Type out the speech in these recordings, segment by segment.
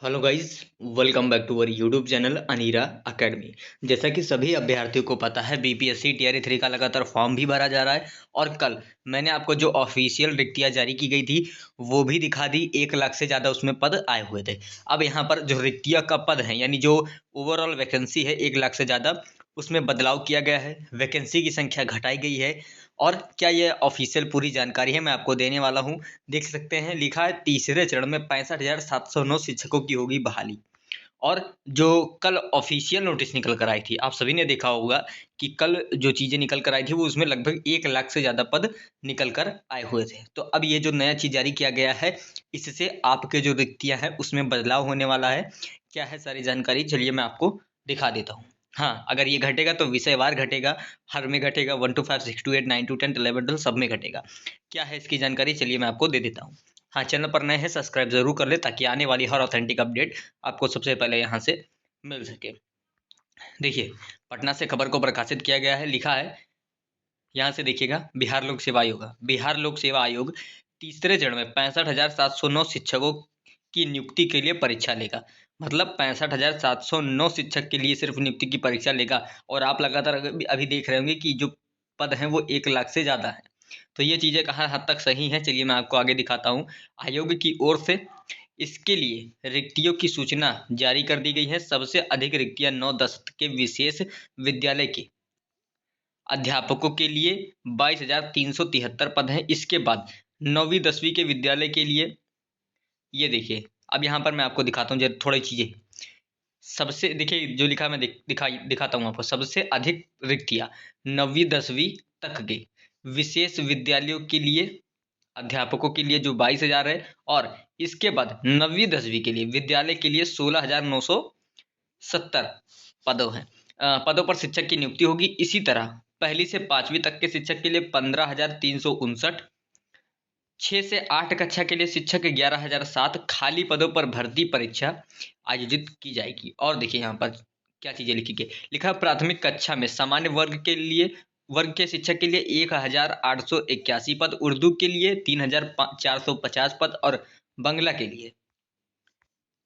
Hello guys, welcome back to our YouTube channel Anira academy. जैसा कि सभी अभ्यर्थियों को पता है, बीपीएससी टीआरई 3 का लगातार फॉर्म भी भरा जा रहा है और कल मैंने आपको जो ऑफिशियल रिक्तियाँ जारी की गई थी वो भी दिखा दी। 1 लाख से ज़्यादा उसमें पद आए हुए थे। अब यहाँ पर जो रिक्तियाँ का पद हैं, यानी जो ओवरऑल वैकेंसी है 1 लाख से ज़्यादा, उसमें बदलाव किया गया है। वैकेंसी की संख्या घटाई गई है। और क्या ये ऑफिशियल पूरी जानकारी है, मैं आपको देने वाला हूँ। देख सकते हैं, लिखा है तीसरे चरण में 65,709 शिक्षकों की होगी बहाली। और जो कल ऑफिशियल नोटिस निकल कर आई थी, आप सभी ने देखा होगा कि कल जो चीज़ें निकल कर आई थी वो उसमें लगभग 1 लाख से ज़्यादा पद निकल कर आए हुए थे। तो अब ये जो नया चीज़ जारी किया गया है, इससे आपके जो रिक्तियाँ हैं उसमें बदलाव होने वाला है। क्या है सारी जानकारी, चलिए मैं आपको दिखा देता हूँ। हाँ, अगर ये घटेगा तो विषयवार घटेगा, हर में घटेगा, 1 to 5, 6 to 8, 9 to 10, 11 12 सब में घटेगा। क्या है इसकी जानकारी, चलिए मैं आपको दे देता हूँ। हाँ, चैनल पर नए हैं सब्सक्राइब ज़रूर कर लें ताकि आने वाली हर ऑथेंटिक अपडेट आपको सबसे पहले यहाँ से मिल सके। देखिए, पटना से खबर को प्रकाशित किया गया है, लिखा है, यहाँ से देखिएगा, बिहार लोक सेवा आयोग। बिहार लोक सेवा आयोग तीसरे चरण में 65,709 शिक्षकों की नियुक्ति के लिए परीक्षा लेगा। मतलब 65,709 शिक्षक के लिए सिर्फ नियुक्ति की परीक्षा लेगा। और आप लगातार अभी देख रहे होंगे कि जो पद हैं वो 1 लाख से ज़्यादा है। तो ये चीज़ें कहाँ हद तक सही हैं, चलिए मैं आपको आगे दिखाता हूँ। आयोग की ओर से इसके लिए रिक्तियों की सूचना जारी कर दी गई है। सबसे अधिक रिक्तियां 9-10 के विशेष विद्यालय के अध्यापकों के लिए 22,373 पद हैं। इसके बाद 9वीं 10वीं के विद्यालय के लिए, ये देखिए, अब यहाँ पर मैं आपको दिखाता हूँ थोड़ी चीज़ें। सबसे देखिए जो लिखा है, मैं दिखाता हूँ आपको। सबसे अधिक रिक्तियाँ 9वीं 10वीं तक के विशेष विद्यालयों के लिए अध्यापकों के लिए जो 22,000 है। और इसके बाद 9वीं 10वीं के लिए विद्यालय के लिए 16,970 पदों हैं। पदों पर शिक्षक की नियुक्ति होगी। इसी तरह पहली से 5वीं तक के शिक्षक के लिए 15,359, 6 से 8 कक्षा के लिए शिक्षक 11,007 खाली पदों पर भर्ती परीक्षा आयोजित की जाएगी। और देखिए यहाँ पर क्या चीज़ें लिखी गई, लिखा है, प्राथमिक कक्षा में सामान्य वर्ग के शिक्षक के लिए 1,881 पद, उर्दू के लिए 3,450 पद और बंगला के लिए,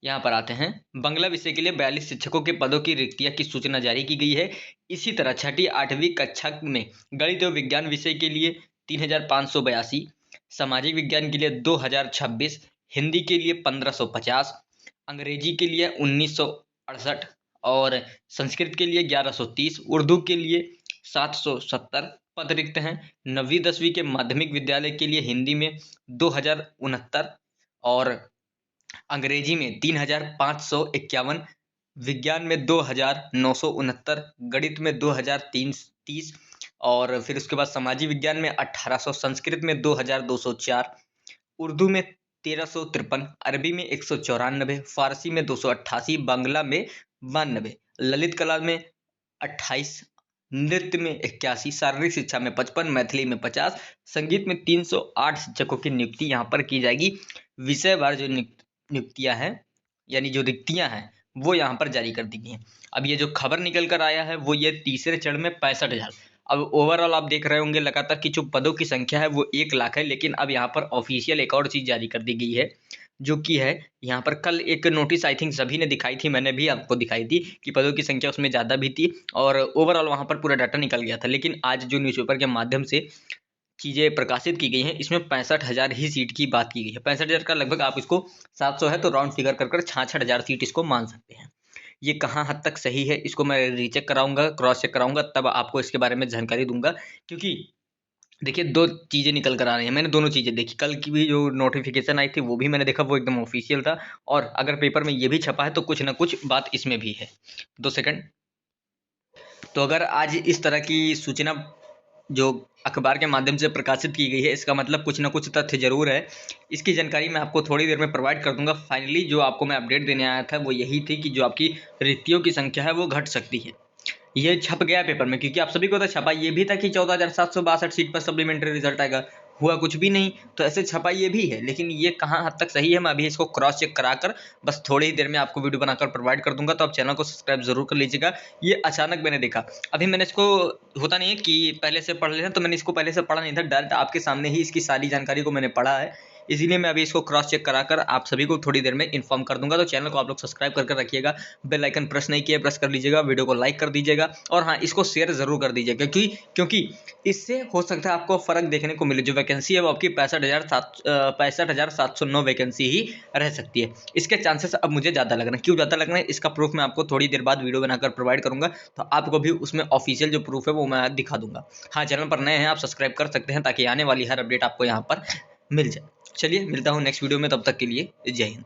यहाँ पर आते हैं, बंगला विषय के लिए 42 शिक्षकों के पदों की रिक्तियां की सूचना जारी की गई है। इसी तरह छठी 8वीं कक्षा में गणित और विज्ञान विषय के लिए 3,582, सामाजिक विज्ञान के लिए 2,026, हिंदी के लिए 1,550, अंग्रेजी के लिए 1,968 और संस्कृत के लिए 1,130, उर्दू के लिए 770 पद रिक्त हैं। 9वीं 10वीं के माध्यमिक विद्यालय के लिए हिंदी में 2,069 और अंग्रेजी में 3,551, विज्ञान में 2,969, गणित में 2,030 और फिर उसके बाद सामाजिक विज्ञान में 1,800, संस्कृत में 2,204, उर्दू में 1,353, अरबी में 194, फारसी में 288, बांग्ला में 92, ललित कला में 28, नृत्य में 81, शारीरिक शिक्षा में 55, मैथिली में 50, संगीत में 308 शिक्षकों की नियुक्ति यहाँ पर की जाएगी। विषयवार जो नियुक्तियां हैं, यानी जो रिक्तियां हैं, वो यहाँ पर जारी कर दी गई हैं। अब ये जो खबर निकल कर आया है वो ये तीसरे चरण में 65,000। अब ओवरऑल आप देख रहे होंगे लगातार कि जो पदों की संख्या है वो 1 लाख है। लेकिन अब यहाँ पर ऑफिशियल एक और चीज़ जारी कर दी गई है, जो कि है यहाँ पर कल एक नोटिस आई थिंक सभी ने दिखाई थी, मैंने भी आपको दिखाई थी कि पदों की संख्या उसमें ज़्यादा भी थी और ओवरऑल वहाँ पर पूरा डाटा निकल गया था। लेकिन आज जो न्यूज़पेपर के माध्यम से चीज़ें प्रकाशित की गई हैं, इसमें 65,000 ही सीट की बात की गई है। 65,000 का लगभग आप इसको 700 है तो राउंड फिगर कर 66,000 सीट इसको मान सकते हैं। ये कहाँ हद तक सही है, इसको मैं रीचेक कराऊंगा, क्रॉस चेक कराऊंगा, तब आपको इसके बारे में जानकारी दूंगा। क्योंकि देखिए, दो चीज़ें निकल कर आ रही हैं। मैंने दोनों चीज़ें देखी, कल की भी जो नोटिफिकेशन आई थी वो भी मैंने देखा, वो एकदम ऑफिशियल था। और अगर पेपर में ये भी छपा है तो कुछ ना कुछ बात इसमें भी है। 2 सेकंड। तो अगर आज इस तरह की सूचना जो अखबार के माध्यम से प्रकाशित की गई है, इसका मतलब कुछ ना कुछ तथ्य जरूर है। इसकी जानकारी मैं आपको थोड़ी देर में प्रोवाइड कर दूंगा। फाइनली जो आपको मैं अपडेट देने आया था वो यही थी कि जो आपकी रिक्तियों की संख्या है वो घट सकती है। ये छप गया पेपर में, क्योंकि आप सभी को तो छपा ये भी था कि 14,762 सीट पर सप्लीमेंट्री रिजल्ट आएगा, हुआ कुछ भी नहीं। तो ऐसे छपा ये भी है, लेकिन ये कहाँ हद तक सही है मैं अभी इसको क्रॉस चेक कराकर बस थोड़ी ही देर में आपको वीडियो बनाकर प्रोवाइड कर दूंगा। तो आप चैनल को सब्सक्राइब जरूर कर लीजिएगा। ये अचानक मैंने देखा, अभी मैंने इसको, होता नहीं है कि पहले से पढ़ लेना, तो मैंने इसको पहले से पढ़ा नहीं था, डायरेक्ट आपके सामने ही इसकी सारी जानकारी को मैंने पढ़ा है इसीलिए मैं अभी इसको क्रॉस चेक कराकर आप सभी को थोड़ी देर में इन्फॉर्म कर दूंगा। तो चैनल को आप लोग सब्सक्राइब करके रखिएगा, बेल आइकन प्रेस नहीं किया प्रेस कर लीजिएगा, वीडियो को लाइक कर दीजिएगा और हाँ इसको शेयर जरूर कर दीजिएगा, क्योंकि इससे हो सकता है आपको फर्क देखने को मिले। जो वैकेंसी है वो आपकी 65,709 वैकेंसी ही रह सकती है। इसके चांसेस अब मुझे ज़्यादा लग रहे हैं। क्यों ज़्यादा लग रहे हैं इसका प्रूफ मैं आपको थोड़ी देर बाद वीडियो बनाकर प्रोवाइड करूंगा, तो आपको भी उसमें ऑफिशियल जो प्रूफ है वो मैं दिखा दूंगा। हाँ, चैनल पर नए हैं आप सब्सक्राइब कर सकते हैं ताकि आने वाली हर अपडेट आपको यहाँ पर मिल जाए। चलिए मिलता हूँ नेक्स्ट वीडियो में, तब तक के लिए जय हिंद।